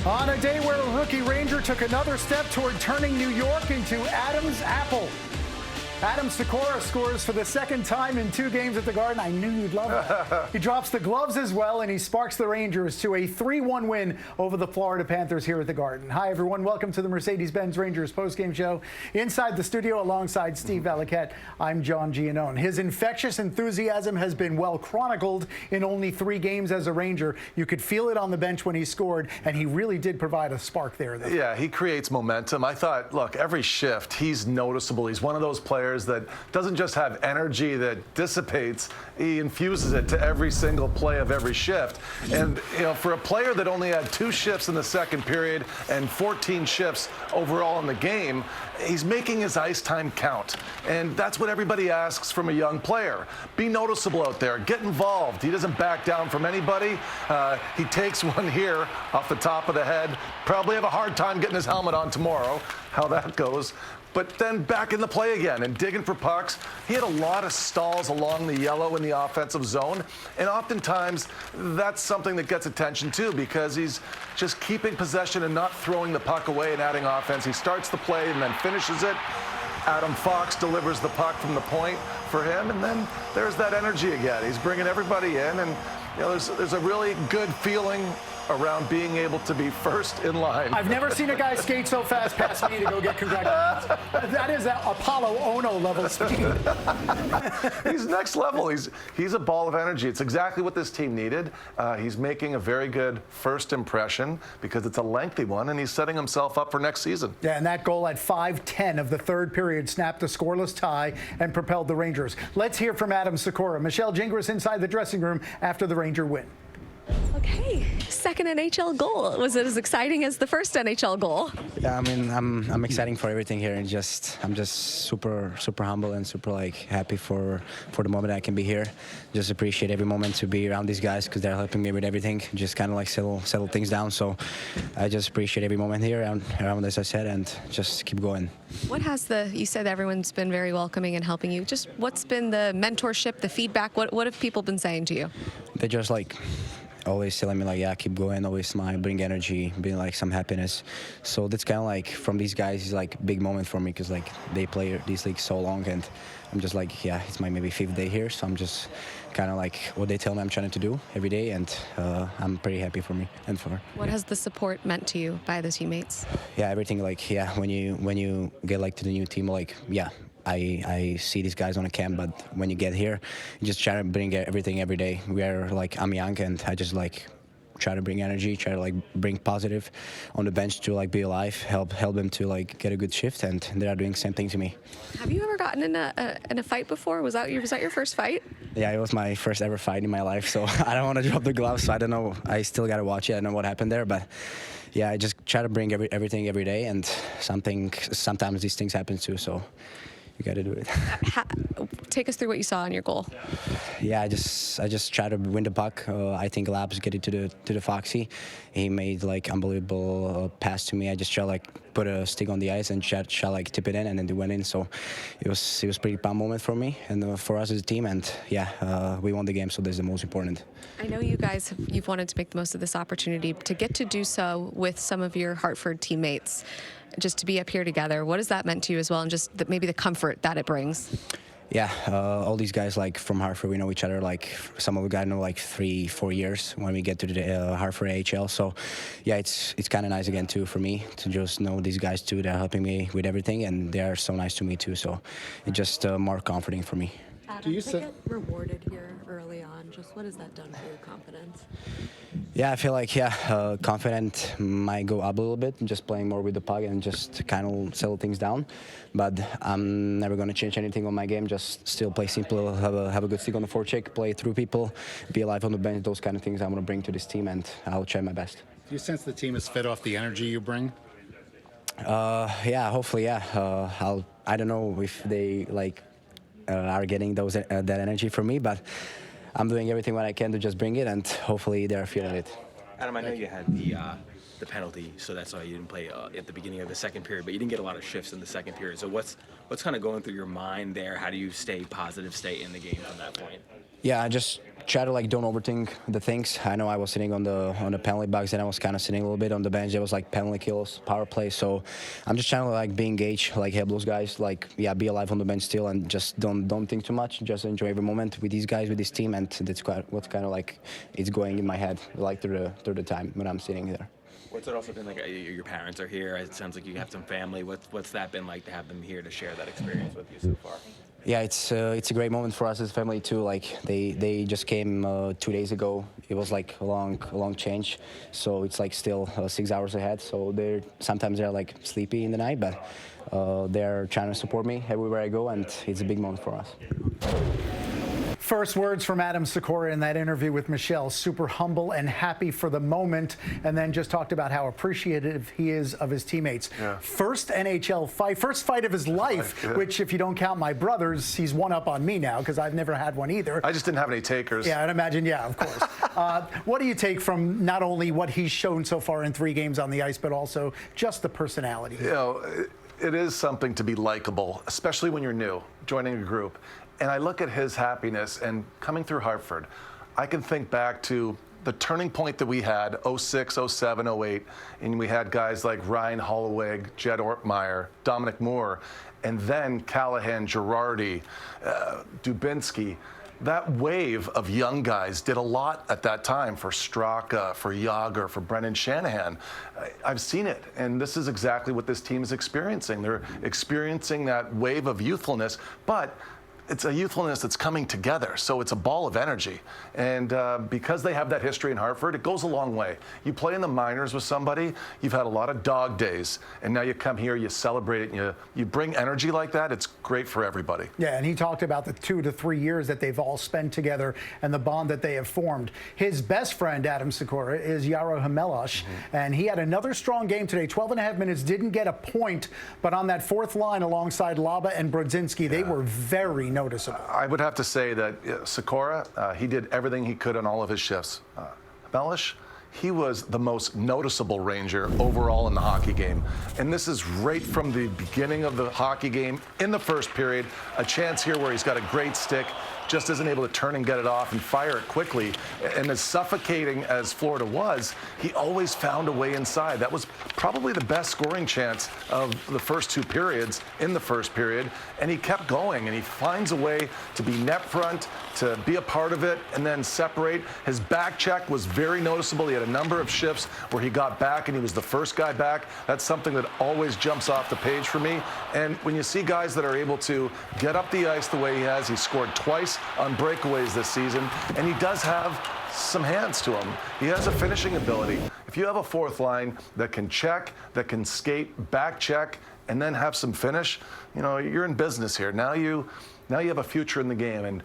On a day where a rookie Ranger took another step toward turning New York into Adam's apple. Adam Sykora scores for the second time in 2 games at the Garden. I knew you'd love that. He drops the gloves as well, and he sparks the Rangers to a 3-1 win over the Florida Panthers here at the Garden. Hi, everyone. Welcome to the Mercedes-Benz Rangers postgame show. Inside the studio alongside Steve Valiquette, I'm John Giannone. His infectious enthusiasm has been well chronicled in only 3 games as a Ranger. You could feel it on the bench when he scored, and he really did provide a spark there. Yeah, he creates momentum. I thought, look, every shift, he's noticeable. He's one of those players that doesn't just have energy that dissipates, he infuses it to every single play of every shift. And, you know, for a player that only had 2 shifts in the second period and 14 shifts overall in the game, he's making his ice time count. And that's what everybody asks from a young player. Be noticeable out there. Get involved. He doesn't back down from anybody. He takes one here off the top of the head. Probably have a hard time getting his helmet on tomorrow, how that goes. But then back in the play again and digging for pucks. He had a lot of stalls along the yellow in the offensive zone. And oftentimes, that's something that gets attention too, because he's just keeping possession and not throwing the puck away and adding offense. He starts the play and then finishes it. Adam Fox delivers the puck from the point for him, and then there's that energy again. He's bringing everybody in, and you know, there's a really good feeling around being able to be first in line. I've never seen a guy skate so fast past me to go get congratulations. That is that Apollo Ono level speed. He's next level. He's a ball of energy. It's exactly what this team needed. He's making a very good first impression because it's a lengthy one, and he's setting himself up for next season. Yeah, and that goal at 5:10 of the third period snapped a scoreless tie and propelled the Rangers. Let's hear from Adam Sykora. Michelle Gingras inside the dressing room after the Ranger win. Okay, second NHL goal. Was it as exciting as the first NHL goal? Yeah, I mean, I'm excited for everything here, and I'm just super humble and super happy for the moment I can be here. Just appreciate every moment to be around these guys because they're helping me with everything. Just kind of settle things down. So I just appreciate every moment here around as I said, and just keep going. What has you said everyone's been very welcoming and helping you. Just what's been the mentorship, the feedback? What have people been saying to you? They just always telling me yeah, keep going, always smile, bring energy, bring some happiness. So that's kind of from these guys is big moment for me because they play this league so long, and I'm just yeah, it's my maybe 5th day here, so I'm just kind of what they tell me I'm trying to do every day, and I'm pretty happy for me and for her. What has the support meant to you by the teammates? Yeah, everything yeah, when you get to the new team, yeah, I see these guys on a camp, but when you get here, you just try to bring everything every day. I'm young, and I just try to bring energy, try to bring positive on the bench to be alive, help them to get a good shift, and they are doing the same thing to me. Have you ever gotten in a fight before? Was that your first fight? Yeah, it was my first ever fight in my life, so I don't want to drop the gloves. So I don't know. I still got to watch it. I don't know what happened there, but yeah, I just try to bring everything every day, and sometimes these things happen too. So you got to do it. Take us through what you saw in your goal. Yeah, I just try to win the puck. I think Labs get it to the Foxy. He made unbelievable pass to me. I just try put a stick on the ice and try tip it in, and then it went in. So it was pretty proud moment for me and for us as a team. And yeah, we won the game, so that's the most important. I know you guys you've wanted to make the most of this opportunity to get to do so with some of your Hartford teammates. Just to be up here together, what has that meant to you as well, and just maybe the comfort that it brings? Yeah, all these guys from Hartford, we know each other. Some of the guys know 3-4 years when we get to the Hartford AHL. So yeah, it's kind of nice again too for me to just know these guys too. They're helping me with everything, and they are so nice to me too. So it's just more comforting for me. Adam, to get rewarded here early on, just what has that done for your confidence? Yeah, I feel confident might go up a little bit, just playing more with the puck and just kind of settle things down. But I'm never going to change anything on my game, just still play simple, have a good stick on the forecheck, play through people, be alive on the bench, those kind of things I want to bring to this team, and I'll try my best. Do you sense the team is fed off the energy you bring? Yeah, hopefully, yeah. I don't know if they are getting that energy from me, but I'm doing everything what I can to just bring it, and hopefully they're feeling it. Adam, I know you had the penalty, so that's why you didn't play at the beginning of the second period, but you didn't get a lot of shifts in the second period. So what's kind of going through your mind there? How do you stay positive, stay in the game from that point? Yeah, I just try to like don't overthink the things. I know I was sitting on the penalty box and I was kind of sitting a little bit on the bench. There was like penalty kills, power play. So I'm just trying to like be engaged, like help those guys, like be alive on the bench still, and just don't think too much. Just enjoy every moment with these guys, with this team, and that's what's kind of like it's going in my head like through the time when I'm sitting there. What's it also been like? Your parents are here. It sounds like you have some family. What's that been like to have them here to share that experience with you so far? Yeah, it's a great moment for us as a family too. Like they just came 2 days ago. It was like a long change, so it's like still 6 hours ahead. So sometimes they're like sleepy in the night, but they're trying to support me everywhere I go, and it's a big moment for us. First words from Adam Sykora in that interview with Michelle. Super humble and happy for the moment, and then just talked about how appreciative he is of his teammates. Yeah. First NHL fight, first fight of his life, which if you don't count my brothers, he's one up on me now because I've never had one either. I just didn't have any takers. Yeah, I'd imagine, yeah, of course. What do you take from not only what he's shown so far in 3 games on the ice, but also just the personality? You know, it is something to be likable, especially when you're new, joining a group. And I look at his happiness and coming through Hartford, I can think back to the turning point that we had, 06, 07, 08, and we had guys like Ryan Holloweg, Jed Ortmeyer, Dominic Moore, and then Callahan, Girardi, Dubinsky. That wave of young guys did a lot at that time for Straka, for Yager, for Brendan Shanahan. I've seen it, and this is exactly what this team is experiencing. They're experiencing that wave of youthfulness, but it's a youthfulness that's coming together, so it's a ball of energy. And because they have that history in Hartford, it goes a long way. You play in the minors with somebody, you've had a lot of dog days, and now you come here, you celebrate it, and you bring energy like that, it's great for everybody. Yeah, and he talked about the 2 to 3 years that they've all spent together and the bond that they have formed. His best friend, Adam Sykora, is Jaro Hmelas, and he had another strong game today, 12.5 minutes, didn't get a point, but on that 4th line alongside Laba and Brodzinski, they were very noticeable. I would have to say that Sykora, he did everything he could on all of his shifts. Hmelas, he was the most noticeable Ranger overall in the hockey game. And this is right from the beginning of the hockey game in the first period. A chance here where he's got a great stick, just isn't able to turn and get it off and fire it quickly. And as suffocating as Florida was, he always found a way inside. That was probably the best scoring chance of the first 2 periods in the first period. And he kept going, and he finds a way to be net front, to be a part of it, and then separate. His back check was very noticeable. He had a number of shifts where he got back, and he was the first guy back. That's something that always jumps off the page for me. And when you see guys that are able to get up the ice the way he has, he scored twice on breakaways this season, and he does have some hands to him. He has a finishing ability. If you have a 4th line that can check, that can skate, back check, and then have some finish, you know, you're in business here. Now you have a future in the game, and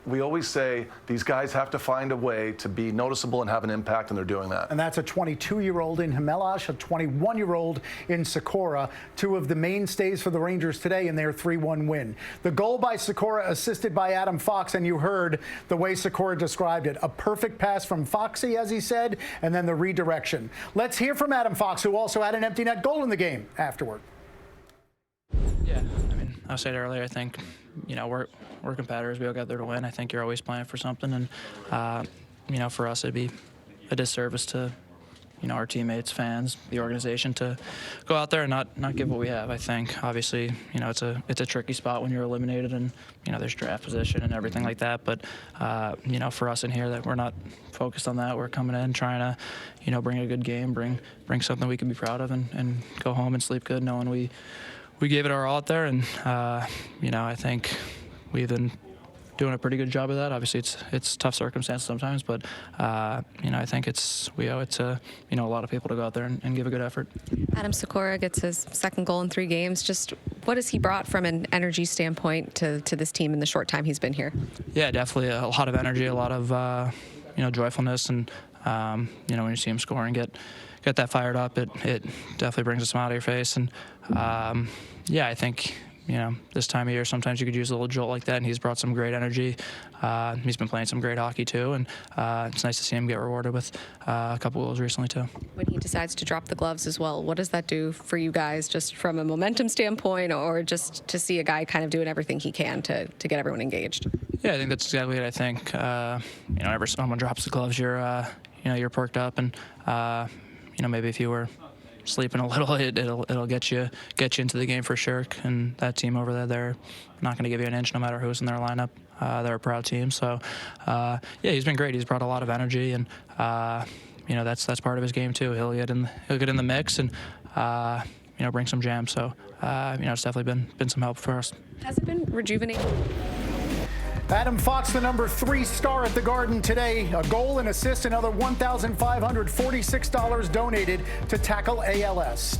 we always say these guys have to find a way to be noticeable and have an impact, and they're doing that. And that's a 22-year-old in Hmelas, a 21-year-old in Sykora, 2 of the mainstays for the Rangers today in their 3-1 win. The goal by Sykora, assisted by Adam Fox, and you heard the way Sykora described it. A perfect pass from Foxy, as he said, and then the redirection. Let's hear from Adam Fox, who also had an empty net goal in the game afterward. Yeah, I mean, I said earlier, I think, you know, we're competitors. We all got there to win. I think you're always playing for something, and you know, for us, it'd be a disservice to, you know, our teammates, fans, the organization to go out there and not give what we have. I think obviously, you know, it's a tricky spot when you're eliminated, and you know, there's draft position and everything like that. But you know, for us in here, that we're not focused on that. We're coming in trying to, you know, bring a good game, bring something we can be proud of, and go home and sleep good, knowing we gave it our all out there. And you know, I think we've been doing a pretty good job of that. Obviously, it's tough circumstances sometimes, but you know, I think we owe it to, you know, a lot of people to go out there and give a good effort. Adam Sykora gets his 2nd goal in 3 games. Just what has he brought from an energy standpoint to this team in the short time he's been here? Yeah, definitely a lot of energy, a lot of you know, joyfulness, and you know, when you see him score and get that fired up, it definitely brings a smile to your face. And yeah, I think, you know, this time of year, sometimes you could use a little jolt like that, and he's brought some great energy. He's been playing some great hockey too, and it's nice to see him get rewarded with a couple goals recently too. When he decides to drop the gloves as well, what does that do for you guys, just from a momentum standpoint, or just to see a guy kind of doing everything he can to get everyone engaged? Yeah, I think that's exactly what I think. Whenever someone drops the gloves, you're perked up, and maybe if you were sleeping a little, it'll get you into the game for sure. And that team over there, they're not going to give you an inch no matter who's in their lineup. They're a proud team. So he's been great. He's brought a lot of energy, and that's part of his game too. He'll get in the mix and bring some jam. So it's definitely been some help for us. Has it been rejuvenating? Adam Fox, the number 3 star at the Garden today. A goal, an assist, another $1,546 donated to tackle ALS.